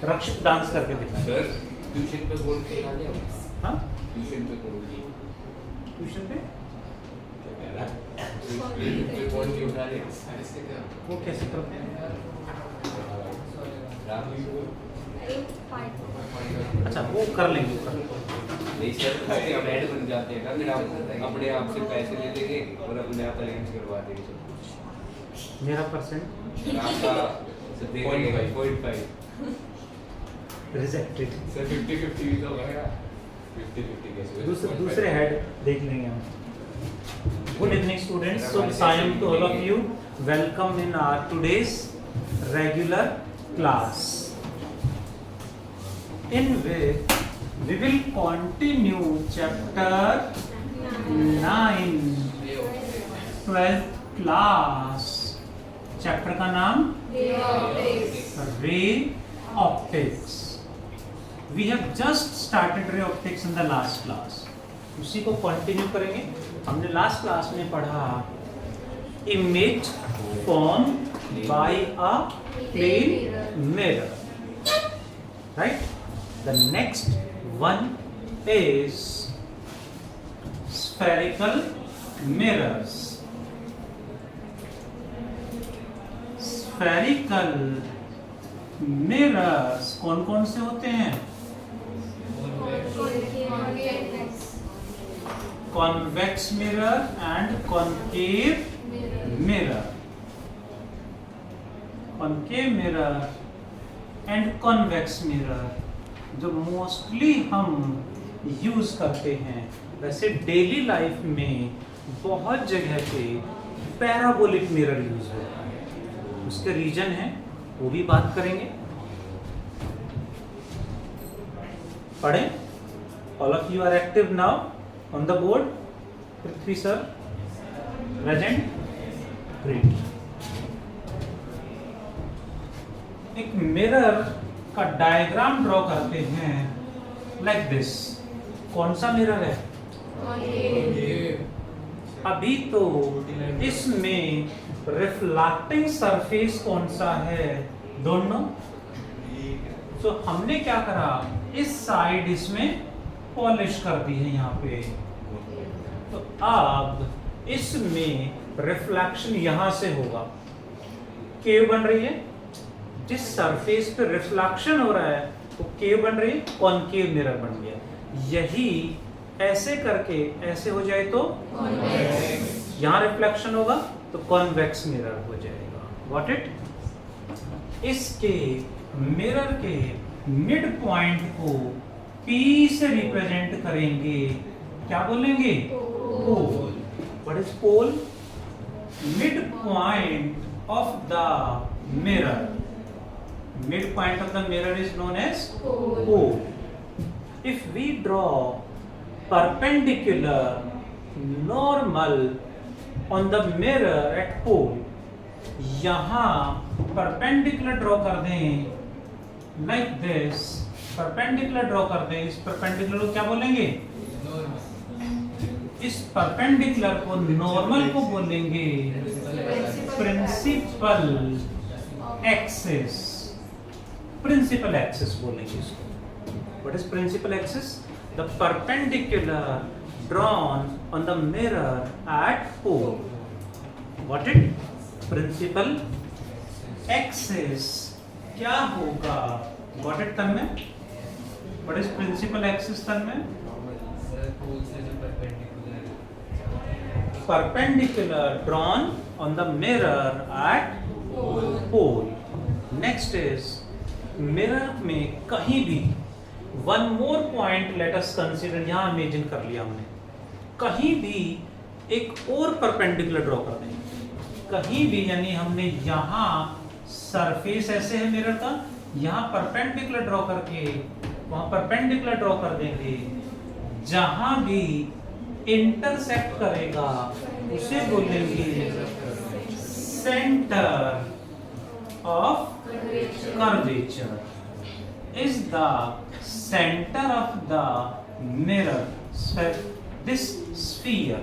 रक्षित dance करके दिखाए। Sir tuition पे बोल के आ गया। हाँ ट्यूशन पे बोल के ट्यूशन पे क्या कह रहा है? बोल के उठा लिया ऐसे क्या? वो कैसे करते हैं? राहुल को अच्छा वो कर लेंगे नहीं सर उसके अब ऐड बन जाते हैं ना, फिर आप अपने आप से पैसे ले लेंगे और अपने आप अरेंज करवा देंगे। मेरा परसेंट आपका दे देंगे 0.5 रिजेक्टेड। सर 50-50 भी तो होगा। 50-50 कैसे? दूसरे हेड देख लेंगे हम। Good evening students, so I am to all of you welcome in our today's regular class in which we will continue chapter 9 12th class। Chapter का नाम ray optics. We have just started ray optics in the last class। उसी को continue करेंगे। हमने last class में पढ़ा image form by a plane mirror, right. The next one is spherical mirrors. Spherical mirrors कौन कौन से होते हैं? Convex mirror and concave mirror. Concave mirror and convex mirror जो मोस्टली हम यूज करते हैं। वैसे डेली लाइफ में बहुत जगह पे पैराबोलिक मिरर यूज होता है, उसके रीजन है वो भी बात करेंगे। पढ़ें। All of you are active now on the board. Prithvi sir present, great. एक मिरर का डायग्राम ड्रॉ करते हैं लाइक दिस। कौन सा मिरर है? अभी तो इसमें रिफ्लेक्टिंग सरफेस कौन सा है? दोनों। तो हमने क्या करा, इस साइड इसमें पॉलिश कर दी है यहाँ पे। तो अब इसमें रिफ्लेक्शन यहां से होगा, केव बन रही है। जिस सरफेस पे रिफ्लेक्शन हो रहा है वो केव बन रही है, कॉनकेव मिरर बन गया। यही ऐसे करके ऐसे हो जाए तो यहां रिफ्लेक्शन होगा तो कॉन्वेक्स मिरर हो जाएगा। Got it? इसके मिरर के मिड पॉइंट को P से रिप्रेजेंट करेंगे। क्या बोलेंगे? Pole. What is pole? Mid point of the mirror. Mid point of the mirror is known as pole. If we draw perpendicular normal on the mirror at pole, यहां perpendicular draw कर दें like this. Perpendicular draw कर दें। इस perpendicular को क्या बोलेंगे? इस परपेंडिकुलर को नॉर्मल को बोलेंगे प्रिंसिपल एक्सिस। प्रिंसिपल एक्सिस बोलेंगे इसको। What is principal axis? The perpendicular drawn on the mirror at pole. What it? Principal axis क्या होगा? Got it Tanmay? What is principal axis Tanmay? Perpendicular drawn on the mirror at pole. Next is mirror में कहीं भी one more point let us consider. यहां imagine कर लिया हमने, कहीं भी एक और परपेंडिकुलर ड्रॉ कर देंगे। कहीं भी यानी हमने यहां सरफेस ऐसे है मिरर का, यहां परपेंडिकुलर ड्रॉ करके वहां परपेंडिकुलर ड्रॉ कर देंगे। जहां भी इंटरसेक्ट करेगा उसे बोलेंगे centre of curvature. is the center of the mirror, this sphere।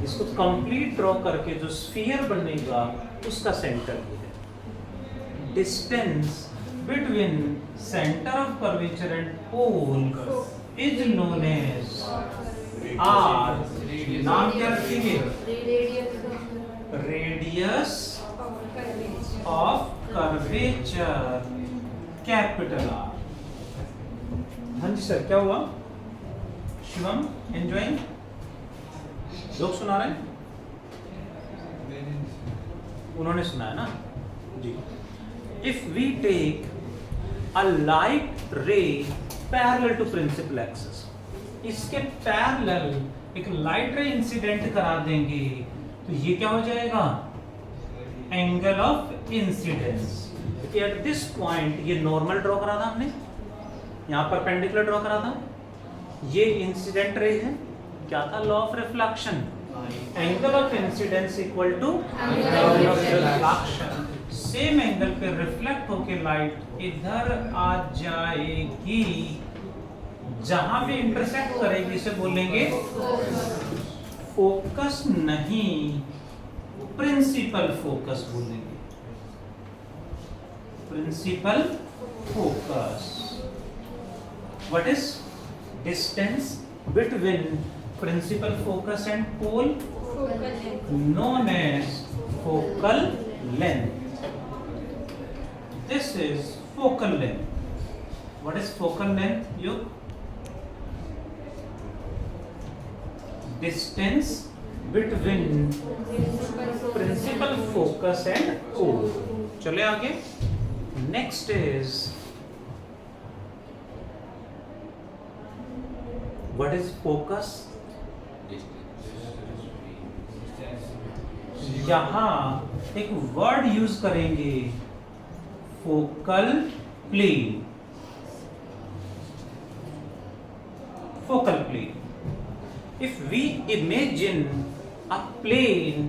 इसको कंप्लीट ड्रॉ करके जो स्फीयर बनेगा उसका सेंटर ये है। Distance between center of curvature and pole is known as R. नाम क्या रखेंगे? Radius of curvature capital R. हाँ जी सर, क्या हुआ? शिवम एंजॉइंग? लोग सुना रहे हैं? उन्होंने सुना है ना जी. If we take a light ray parallel to principal axis, इसके पैरेलल एक लाइट रे इंसिडेंट करा देंगे तो ये क्या हो जाएगा? Angle of incidence. At this point ये नॉर्मल ड्रॉ करा था हमने, यहाँ परपेंडिकुलर ड्रॉ करा था, ये इंसिडेंट रे है. क्या था? Law of reflection. Angle of incidence equal to angle of reflection. Same angle पे रिफ्लेक्ट होके लाइट इधर आ जाएगी, जहां भी इंटरसेक्ट करेगी इसे बोलेंगे फोकस, नहीं प्रिंसिपल फोकस बोलेंगे. Principal focus. What is distance between principal focus and pole? Known as focal length. This is focal length. What is focal length? You distance between principal focus and pole. चले आगे. Next is what is focus? यहां एक word use करेंगे, focal plane. Focal plane. If we imagine a plane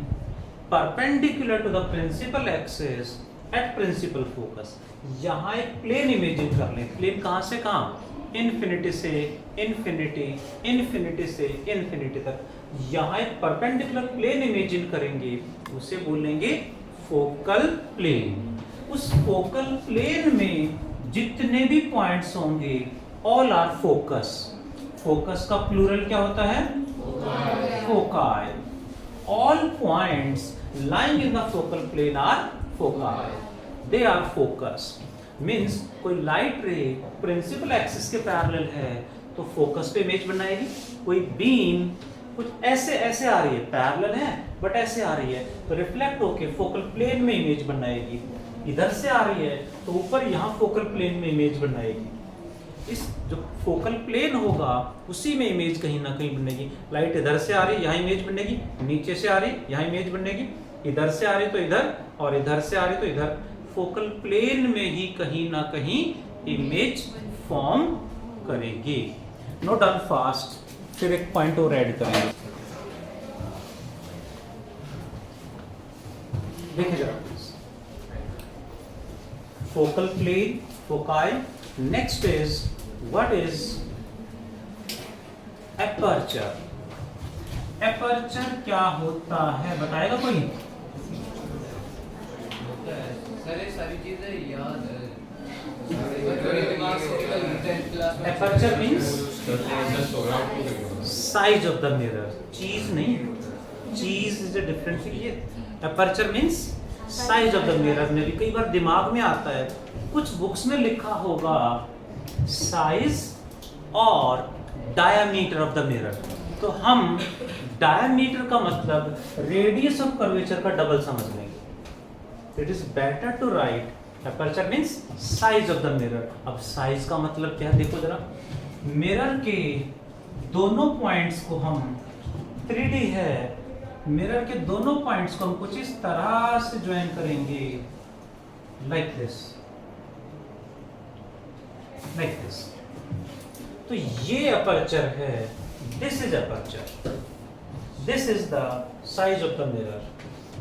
perpendicular to the principal axis at principal focus, यहां एक plane imagine कर लें. Plane कहां से कहां? इन्फिनिटी से इन्फिनिटी, इन्फिनिटी से इन्फिनिटी तक. यहां एक परपेंडिकुलर प्लेन इमेजिन करेंगे, उसे बोलेंगे फोकल प्लेन. उस फोकल प्लेन में जितने भी पॉइंट्स होंगे ऑल आर फोकस. फोकस का प्लूरल क्या होता है? Foci. All points lying in the focal plane are foci. They are focus. Means कोई लाइट रे प्रिंसिपल एक्सिस के पैरेलल है तो फोकस पे इमेज बनाएगी. कोई बीम कुछ ऐसे ऐसे आ रही है, पैरेलल है बट ऐसे आ रही है, तो रिफ्लेक्ट होके फोकल प्लेन में इमेज बनाएगी. इधर से आ रही है तो ऊपर यहाँ फोकल प्लेन में इमेज बनाएगी. इस जो फोकल प्लेन होगा उसी में इमेज कहीं ना कहीं बनेगी. लाइट इधर से आ रही है, यहाँ इमेज बनेगी. नीचे से आ रही है, यहाँ इमेज बनेगी. इधर से आ रही तो इधर, और इधर से आ रही तो इधर. फोकल प्लेन में ही कहीं ना कहीं इमेज फॉर्म करेगी. Note down fast. फिर एक पॉइंट और ऐड करेंगे. देखिए जरा, focal plane, foci. Next is what is aperture. Aperture क्या होता है बताएगा कोई? सर ये सारी चीजें याद है. Aperture means size of the mirror. चीज नहीं, चीज इज अ डिफरेंट थिंग. ये aperture means size of the mirror. में भी कई बार दिमाग में आता है, कुछ बुक्स में लिखा होगा साइज और डायामीटर ऑफ द मिरर, तो हम डायामीटर का मतलब रेडियस ऑफ कर्वेचर का डबल समझ लेंगे. It is better to write aperture means size of the mirror. अब साइज का मतलब क्या है देखो जरा. मिरर के दोनों पॉइंट्स को हम 3D है, मिरर के दोनों पॉइंट्स को हम कुछ इस तरह से ज्वाइन करेंगे, लाइक दिस, लाइक दिस. तो ये अपर्चर है. This is aperture. This is the size of the mirror.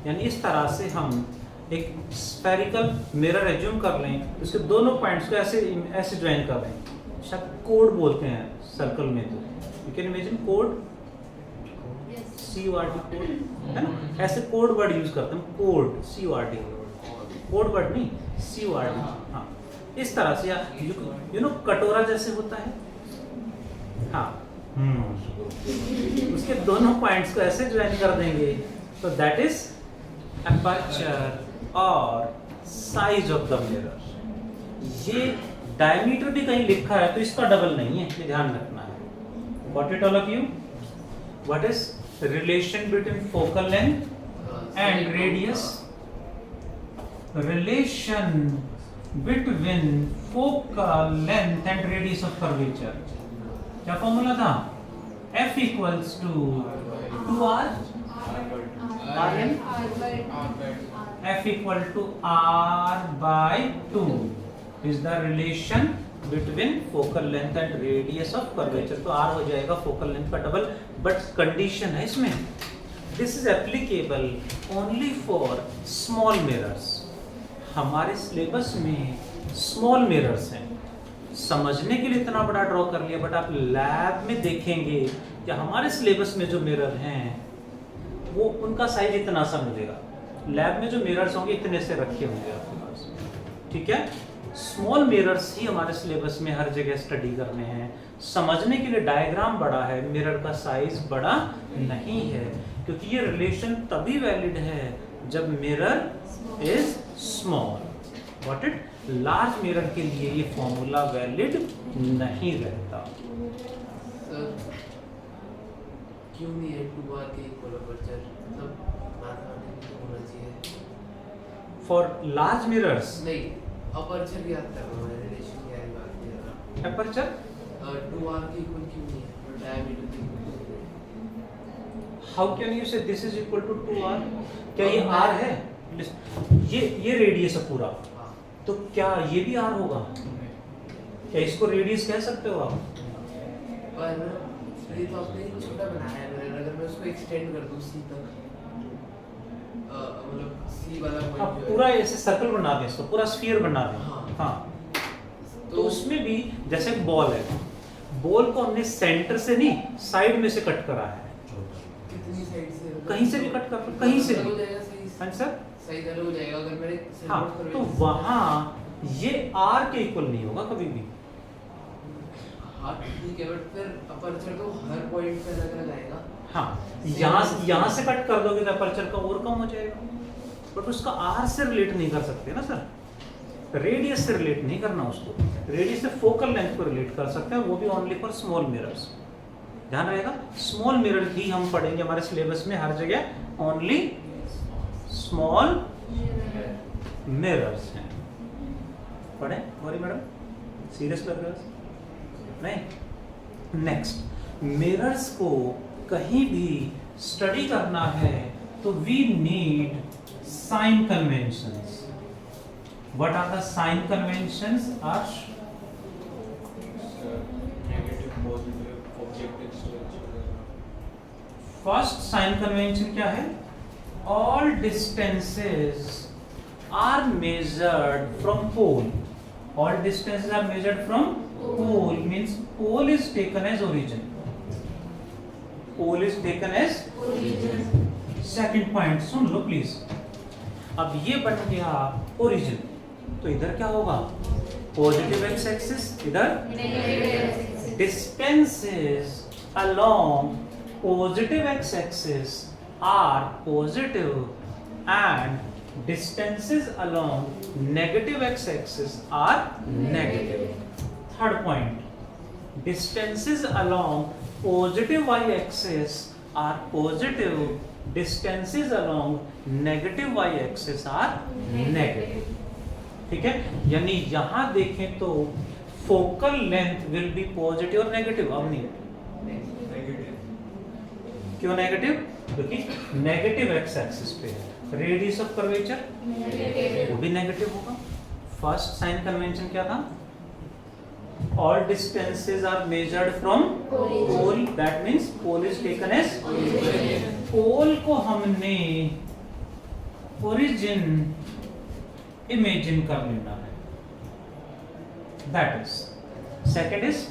यानी इस तरह से हम एक स्फेरिकल मिरर एज्यूम कर लें, उसके दोनों पॉइंट्स को ऐसे ऐसे ज्वाइन कर लें. शायद कोड बोलते हैं सर्कल में, तो you can imagine code, CORD code है ना. ऐसे कोड वर्ड यूज करते हैं. कोड CORD, कोड वर्ड नहीं CORD. हाँ, इस तरह से, या यू नो कटोरा जैसे होता है, हाँ, उसके दोनों पॉइंट्स को ऐसे ज्वाइन कर देंगे तो दैट इज अपर्चर और साइज ऑफ द मिरर। ये डायमीटर भी कहीं लिखा है तो इसका डबल नहीं है, ये ध्यान रखना है। Got it all of you? What is the relation between focal length and radius? Relation between focal length and radius of curvature. क्या फॉर्मूला था? F equals to 2R Rn, F equal to R by 2 is the relation between focal length and radius of curvature। तो R हो जाएगा focal length का double, but condition है इसमें, this is applicable only for small mirrors। हमारे syllabus में small mirrors हैं, समझने के लिए इतना बड़ा ड्रॉ कर लिया, बट आप लैब में देखेंगे कि हमारे सिलेबस में जो मिरर हैं वो उनका साइज इतना सा मिलेगा, लैब में जो मिरर्स होंगे इतने से रखे होंगे आपके पास, ठीक है। स्मॉल मिरर्स ही हमारे सिलेबस में हर जगह स्टडी करने हैं। समझने के लिए डायग्राम बड़ा है, मिरर का साइज बड़ा नहीं है, क्योंकि ये रिलेशन तभी वैलिड है जब mirror is small. What it, large mirror के लिए ये फॉर्मूला वैलिड नहीं रहता। क्यों नहीं है 2R के इक्वल अपर्चर, मतलब मैथमेटिक्स में होना चाहिए फॉर लार्ज मिरर्स। नहीं, अपर्चर क्या आता है, हमारे रिलेशन क्या है बात कर रहा। अपर्चर 2R के इक्वल क्यों नहीं है और डायमीटर के equal? How can you say this is equal to 2R? क्या ये R है? ये रेडियस है पूरा, हाँ, तो क्या ये भी R होगा? क्या इसको रेडियस कह सकते हो आप? पर ये तो आपने छोटा बनाया है मिरर, अगर मैं उसको एक्सटेंड कर दूं C तक, मतलब C वाला आप पॉइंट जो पूरा है, ऐसे सर्कल बना दें, इसको पूरा स्फीयर बना दें। हाँ। हाँ, तो उसमें भी जैसे एक बॉल है, बॉल को हमने सेंटर से नहीं साइड में से कट करा है, कितनी साइड से, कहीं से भी कट कर, कहीं से हो भी। जाएगा सही हाँ सर, सही तरह हो जाएगा अगर मैंने हाँ, तो वहाँ ये R के इक्वल नहीं होगा कभी भी। हाँ ठीक है, बट फिर अपर्चर तो हर पॉइंट पे अलग अलग आएगा। हाँ, यहाँ से कट कर दोगे तो अपर्चर का और कम हो जाएगा, बट उसका R से रिलेट नहीं कर सकते ना सर, रेडियस से रिलेट नहीं करना उसको, रेडियस से फोकल लेंथ को रिलेट कर सकते हैं, वो भी ओनली फॉर स्मॉल मिरर्स। ध्यान रहेगा, स्मॉल मिरर ही हम पढ़ेंगे हमारे सिलेबस में हर जगह, ओनली स्मॉल मिरर्स हैं। पढ़े गौरी मैडम? सीरियस लग रहा है? नहीं। नेक्स्ट, मिरर्स को कहीं भी स्टडी करना है तो we need sign conventions. What are the sign conventions? Aarsh? Negative positive objective structure. First sign convention क्या है? All distances are measured from pole. All distances are measured from pole, means pole is taken as origin. Pole is taken as origin. Second point, soon low please. अब ये बन गया origin, तो इधर क्या होगा? Positive x axis, इधर distances along positive x axis are positive and distances along negative x-axis are negative. Third point, distances along positive y-axis are positive, distances along negative y-axis are negative. ठीक है, यानी यहां देखें तो focal length will be positive और negative. अब नहीं, क्यों नेगेटिव? क्योंकि नेगेटिव एक्स एक्सिस पे है। रेडियस ऑफ कर्वेचर वो भी नेगेटिव होगा। फर्स्ट साइन कन्वेंशन क्या था? All distances are measured from pole, that means pole is taken as, pole को हमने ओरिजिन इमेजिन कर लेना है, that is. Second is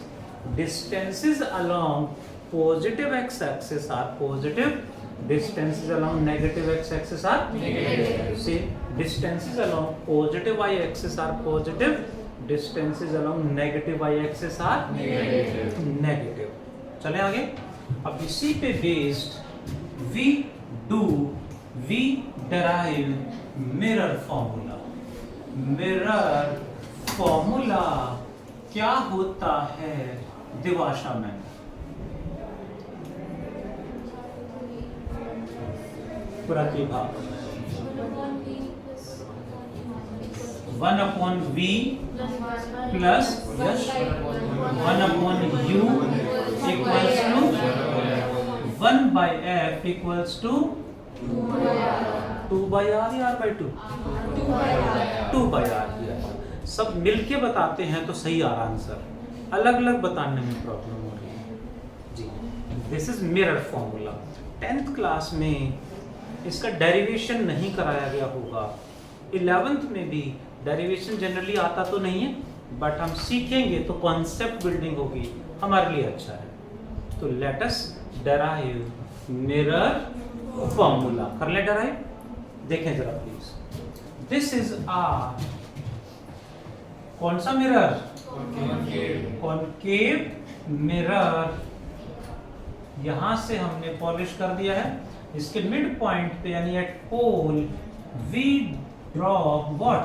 distances along positive x-axis are positive, distances along negative x-axis are negative. See, distances along positive y-axis are positive, distances along negative y axis are negative. चले आगे। अब इसी पे based we derive mirror formula. Mirror formula क्या होता है दिवाशा में? Pratibha 1/v plus 1/u equals to 1/f equals to 2/r या r/2? 2/r। सब मिलके बताते हैं तो सही आ रहा आंसर, अलग अलग बताने में प्रॉब्लम हो रही है जी। This is mirror formula. 10th class में इसका डेरिवेशन नहीं कराया गया होगा। 11th में भी डेरिवेशन जनरली आता तो नहीं है, बट हम सीखेंगे तो कॉन्सेप्ट बिल्डिंग होगी, हमारे लिए अच्छा है। तो let us derive mirror formula. कर ले डेराइव, देखें जरा प्लीज। दिस इज आर कौन सा मिरर? Concave mirror. यहां से हमने पॉलिश कर दिया है। इसके मिड पॉइंट पे यानी at pole we draw what?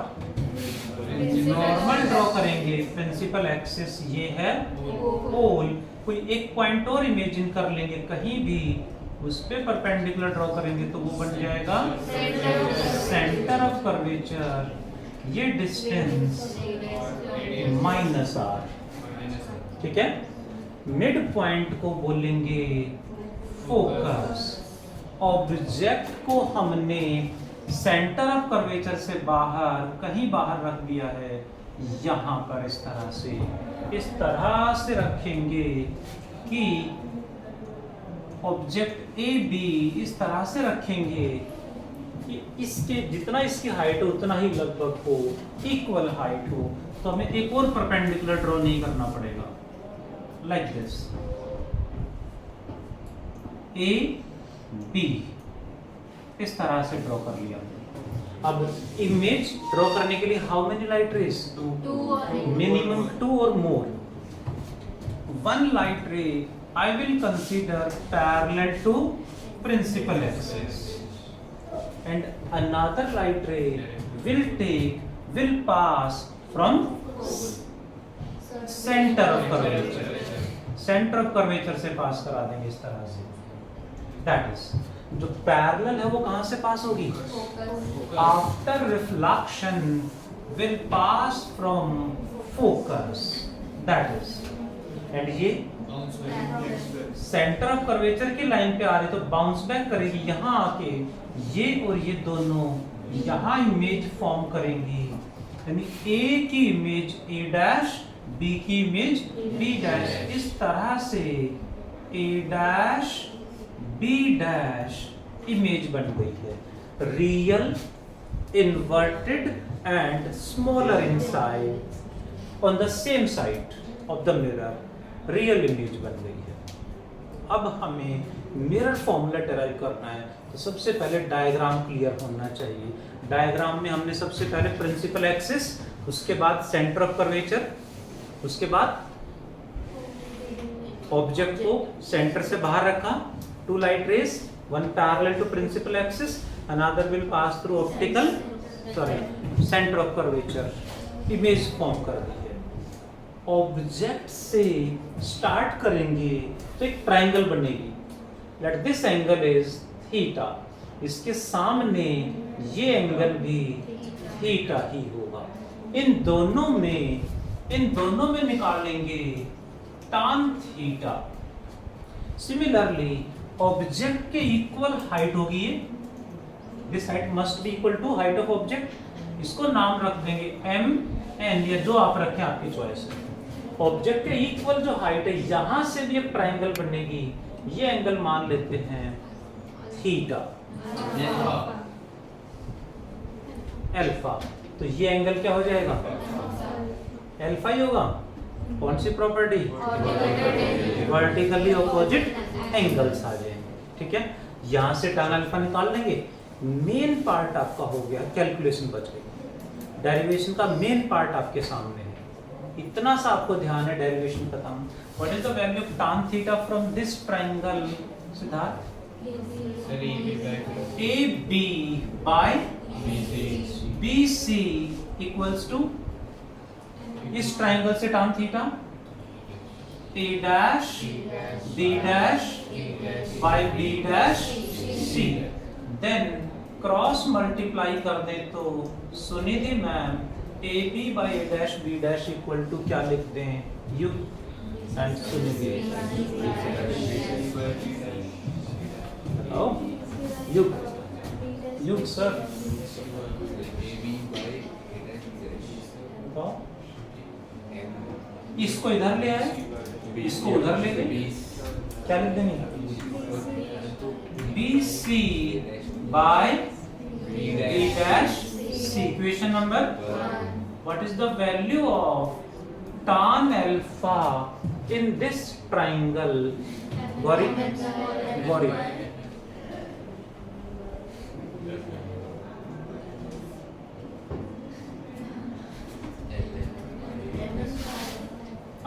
Normal draw करेंगे। प्रिंसिपल एक्सिस ये है पोल। कोई एक पॉइंट और इमेजिन कर लेंगे कहीं भी, उस पे परपेंडिकुलर ड्रॉ करेंगे तो वो बन जाएगा सेंटर ऑफ कर्वेचर। ये डिस्टेंस -r, ठीक है। मिड पॉइंट को बोलेंगे फोकस। ऑब्जेक्ट को हमने सेंटर ऑफ कर्वेचर से बाहर, कहीं बाहर रख दिया है, यहां पर इस तरह से रखेंगे कि ऑब्जेक्ट ए बी इस तरह से रखेंगे कि इसके जितना इसकी हाइट हो उतना ही लगभग हो, इक्वल हाइट हो। तो हमें एक और परपेंडिकुलर ड्रॉ नहीं करना पड़ेगा। लाइक दिस ए बी, इस तरह से ड्रॉ कर लिया। अब इमेज ड्रॉ करने के लिए how many light rays? Minimum 2 और मोर। 1 लाइट रे I will consider parallel to principal axis, and another light ray will pass from center of curvature। Centre of curvature से पास करा देंगे इस तरह से। दैट इज जो पैरेलल है वो कहां से पास होगी? After reflection will pass from focus. That is and ये सेंटर ऑफ कर्वेचर की लाइन पे आ रही तो बाउंस बैक करेगी यहां आके, ये और ये दोनों यहां इमेज फॉर्म करेंगी। यानी ए की इमेज ए डैश, बी की इमेज बी डैश। इस तरह से ए डैश बी डैश इमेज बन गई है। Real, inverted and smaller inside on the same side of the mirror real image बन गई है। अब हमें मिरर फॉर्मूला डेराइव करना है तो सबसे पहले डायग्राम क्लियर होना चाहिए। डायग्राम में हमने सबसे पहले प्रिंसिपल एक्सिस, उसके बाद सेंटर ऑफ कर्वेचर, उसके बाद ऑब्जेक्ट को सेंटर से बाहर रखा। 2 light rays, 1 parallel to principal axis, another will pass through centre of curvature. Image form कर दी है। ऑब्जेक्ट से स्टार्ट करेंगे तो एक ट्रायंगल बनेगी। Let this angle is theta. इसके सामने ये एंगल भी थीटा ही होगा। इन दोनों में निकालेंगे tan थीटा। सिमिलरली ऑब्जेक्ट के इक्वल हाइट होगी ये। This height must be equal to height of object. इसको नाम रख देंगे mn, या जो आप रखें आपकी चॉइस है। ऑब्जेक्ट के इक्वल जो हाइट है, यहां से भी एक ट्रायंगल बनेगी। ये एंगल मान लेते हैं थीटा अल्फा। तो ये एंगल क्या हो जाएगा? अल्फा ही होगा। कौन सी प्रॉपर्टी? वर्टिकली ऑपोजिट एंगल्स आ जाएंगे। ठीक है, यहां से tan अल्फा निकाल लेंगे। मेन पार्ट आपका हो गया, कैलकुलेशन बच गई। डेरिवेशन का मेन पार्ट आपके सामने है। इतना सा आपको ध्यान है, डेरिवेशन खत्म। What is the value of tan theta from this triangle Siddharth? Sir AB by BC BC equals to इस ट्रायंगल से tan theta A dash B dash by B dash C, then cross multiply कर दे तो Sunidhi ma'am AB by A dash B dash equal to क्या लिख दें? युग and Sunidhi hello युग युग सर बताओ। इसको इधर ले आए, इसको उधर ले गए, क्या लिख देंगे? BC by B dash C, equation number. What is the value of tan alpha in this triangle? Gori? Gori.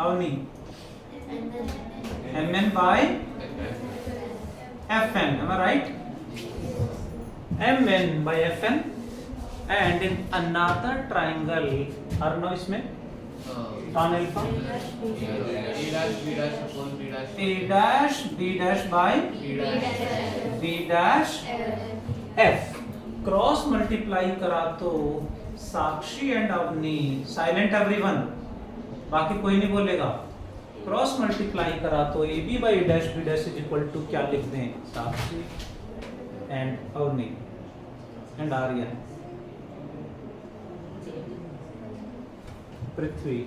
Avni. Mn by Fn, am I right? Mn by Fn, and in another triangle, Arnav इसमें tan alpha A dash B dash by B dash F, cross multiply करा तो साक्षी and Avani, silent everyone, बाकी कोई नहीं बोलेगा, cross multiply करा तो AB by A dash B dash is equal to क्या लिख दें? Sakshi and Avni and Aryan, Prithvi.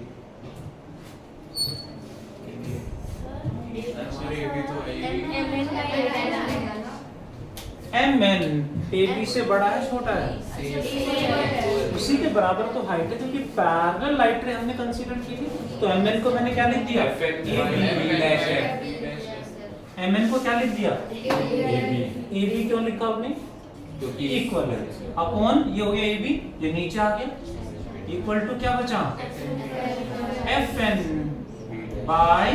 Mn AB से बड़ा है छोटा है? उसी के बराबर तो हाइट है, क्योंकि पैरेलल लाइट रे हमने कंसीडर की थी। तो Mn को मैंने क्या लिख दिया? Mn को क्या लिख दिया? AB क्यों लिखा आपने? इक्वल है अपॉन ये हो गया AB, ये नीचे आ गया, इक्वल टू क्या बचा? Fn by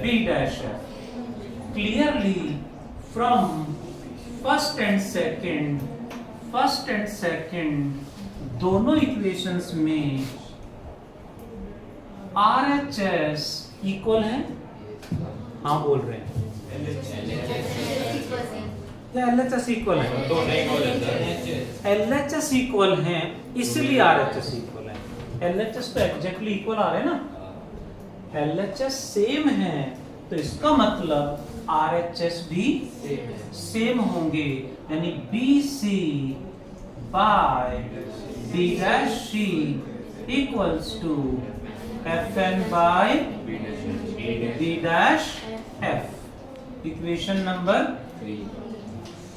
B dash F। Clearly from first and second दोनों इक्वेशंस में RHS इक्वल है? हाँ बोल रहे हैं, या LHS इक्वल है? LHS इक्वल है इसलिए RHS इक्वल है। LHS तो एग्जैक्टली इक्वल आ रहे हैं ना, LHS सेम है तो इसका मतलब RHS भी सेम होंगे, यानी BC by B dash C equals to Fn by B dash F। Equation number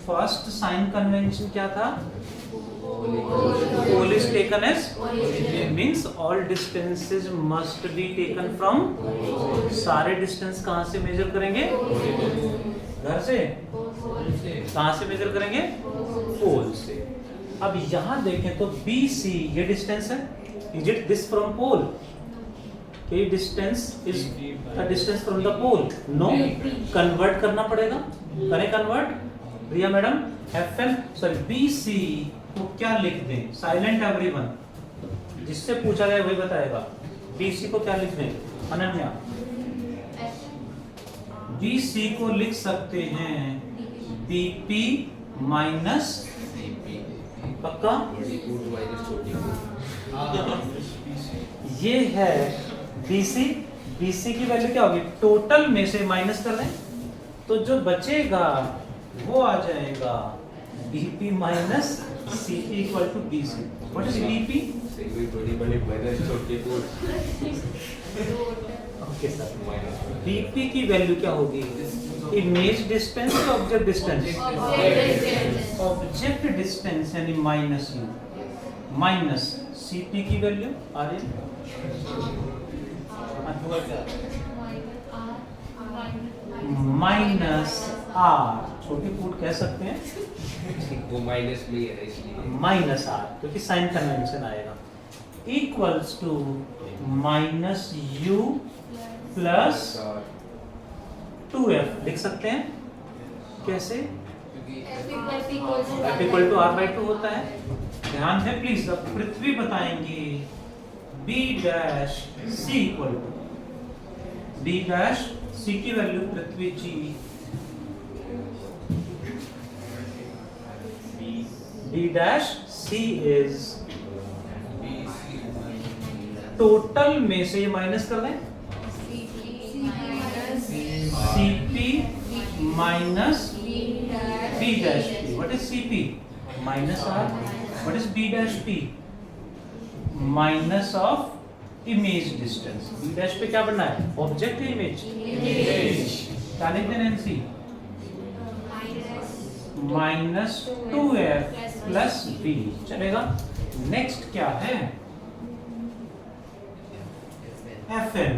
first sign convention क्या था? Pole is taken as means all distances must be taken from, सारे डिस्टेंस कहां से major करेंगे? घर से? कहां से मेजर करेंगे? पोल से। अब यहां देखें तो BC ये डिस्टेंस है, is it this from pole? ये distance is the distance from the pole? No, convert करना पड़ेगा, करें convert Riya madam? Fn sorry BC को क्या लिख दें? साइलेंट एवरीवन, जिससे पूछा गया वही बताएगा। BC को क्या लिख दें? अनन्या, BC को लिख सकते हैं BP माइनस पक्का, ये है BC। BC की वैल्यू क्या होगी? टोटल में से माइनस कर दें तो जो बचेगा वो आ जाएगा BP minus CP equal to BC। What is BP? Okay sir, BP की वैल्यू क्या होगी? इमेज डिस्टेंस या ऑब्जेक्ट डिस्टेंस? ऑब्जेक्ट डिस्टेंस यानी माइनस U माइनस CP की वैल्यू आ रही है माइनस R, छोटी फूट कह सकते हैं, वो माइनस में है इसलिए माइनस R, क्योंकि साइन कन्वेंशन आएगा। Equals to minus u plus 2f लिख सकते हैं। कैसे? F इक्वल टू r/2 होता है। ध्यान है प्लीज। अब पृथ्वी बताएंगे b dash c equal to b dash c की value Prithvi ji b dash c is total में से ये माइनस कर दें cp minus b dash p. What is cp? Minus r. What is b dash p? Minus of image distance. b dash p क्या बनना है? Object या image? Image. क्या लिखते हैं NC? Minus 2f plus b. चलेगा? Next क्या है? fn.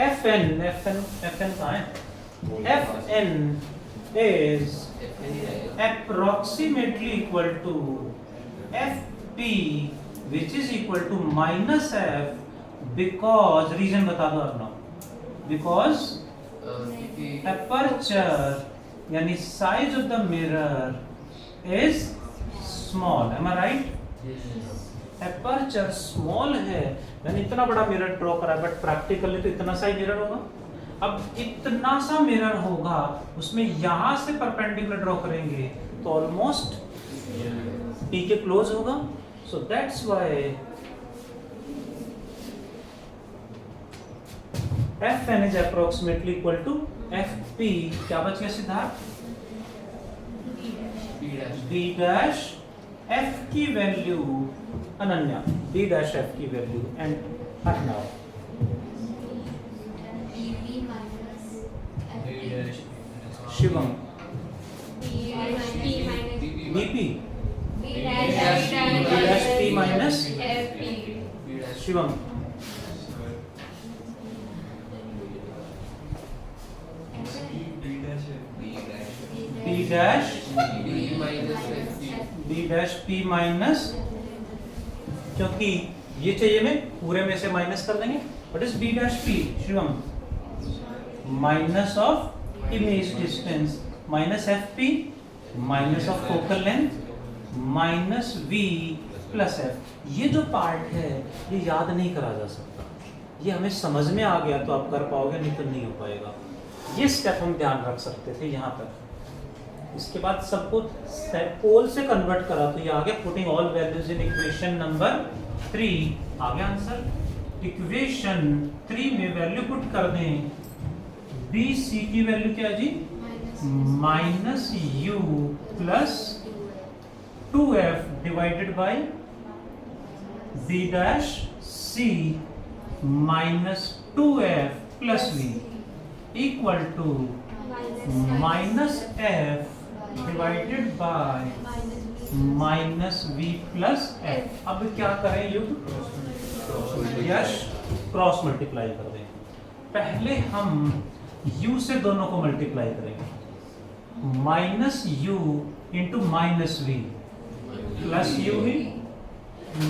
fn कहाँ है? fn is approximately equal to fp which is equal to minus f because reason बता दो अपना because aperture यानी size of the mirror is small. Am I right? aperture small है यानी इतना बड़ा मिरर ड्रॉ करा बट प्रैक्टिकली तो इतना सा ही मिरर होगा। अब इतना सा मिरर होगा उसमें यहां से परपेंडिकुलर ड्रॉ करेंगे तो ऑलमोस्ट p के क्लोज होगा। So that's why fn is approximately equal to fp। क्या बच गया सिद्धार्थ? b डैश f की value Ananya b dash f की value and Arnav Shivam BP P minus Shivam B dash P minus क्योंकि ये चाहिए में पूरे में से माइनस कर देंगे। What is B dash P Shivam? Minus of image distance minus fp minus of focal length minus v plus f। ये जो पार्ट है ये याद नहीं करा जा सकता, ये हमें समझ में आ गया तो आप कर पाओगे, नहीं तो नहीं हो पाएगा। ये स्टेप हम ध्यान रख सकते थे यहाँ तक। इसके बाद सबको पोल से कन्वर्ट करा तो ये आ गया putting all values in equation number 3 आ गया आंसर। इक्वेशन 3 में वैल्यू पुट कर दें बी सी की वैल्यू क्या जी? Minus u plus 2f divided by B dash C minus 2f plus v equal to minus F divided by minus v plus f। अब क्या करें युग? यश क्रॉस मल्टीप्लाई कर दें। पहले हम u से दोनों को मल्टीप्लाई करेंगे। Minus u into minus v plus u v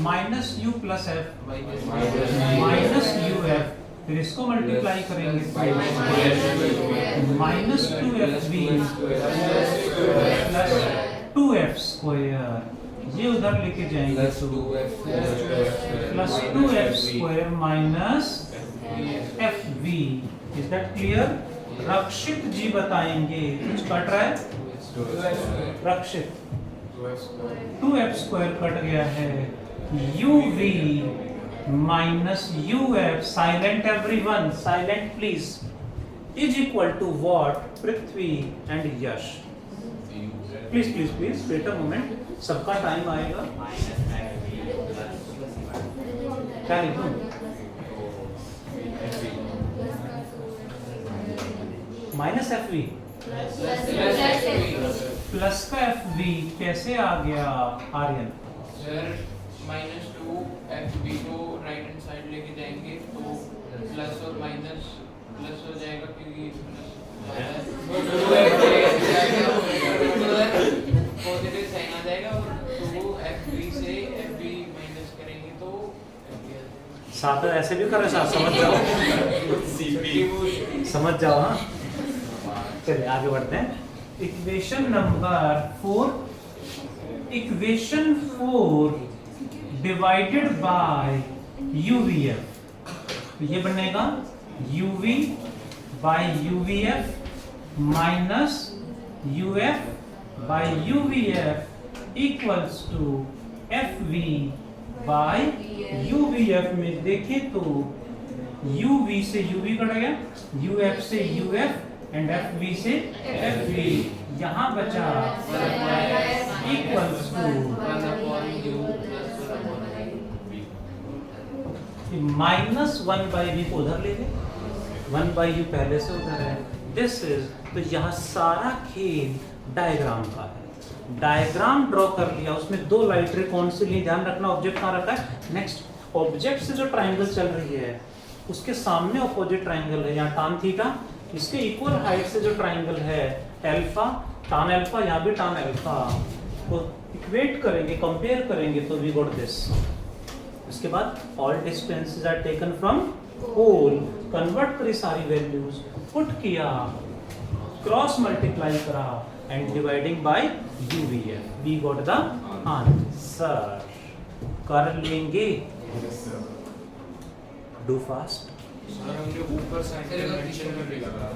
minus u plus f minus u f, फिर इसको मल्टीप्लाई करेंगे minus 2fv plus 2f square, ये उधर लेके जाएंगे plus 2f square minus fv। Is that clear? Rakshit ji बताएंगे कुछ कट रहा है। रक्षित 2f स्क्वायर कट गया है, uv minus uf silent everyone, silent please, is equal to what? Prithvi and Yash. Please please please wait a moment, सबका टाइम आएगा। क्या लिखूं? माइनस एफ वी प्लस का एफ वी कैसे आ गया Aryan? Sir minus 2 F B को राइट हैंड साइड लेके जाएंगे तो प्लस और माइनस प्लस हो जाएगा क्योंकि पॉजिटिव साइन आ जाएगा और 2 एफ बी से एफ बी माइनस करेंगे तो साथ ऐसे भी करे साथ, समझ जाओ, समझ जाओ। हाँ चलिए आगे बढ़ते हैं। Equation number 4, equation 4 divided by UVF, तो ये बनेगा UV बाय UVF minus UF by UVF equals to FV by UVF। में देखें तो UV से UV कट गया, UF से UF एंड FV से FV, यहाँ बचा इक्वल्स टू -1/v को उधर ले गए, 1/u पहले से उधर है। दिस इज, तो यहाँ सारा खेल डायग्राम का है। डायग्राम ड्रॉ कर दिया, उसमें 2 लाइट रे कौन सी ली, ध्यान रखना ऑब्जेक्ट कहाँ रखा है। नेक्स्ट ऑब्जेक्ट से जो ट्राइंगल चल रही है उसके सामने अपोजिट ट्राइंगल है, यहाँ tan थीटा, इसके इक्वल हाइट से जो ट्राइंगल है अल्फा, tan अल्फा, यहाँ भी tan अल्फा, तो इक्वेट करेंगे, कंपेयर करेंगे तो वी गॉट दिस। उसके बाद all distances are taken from hole, convert करी सारी वैल्यूज, पुट किया, क्रॉस मल्टीप्लाई करा and dividing by UVF, we got the answer. कर लेंगे, डू फास्ट। सर हमने ऊपर साइड डायमेंशन में भी लगा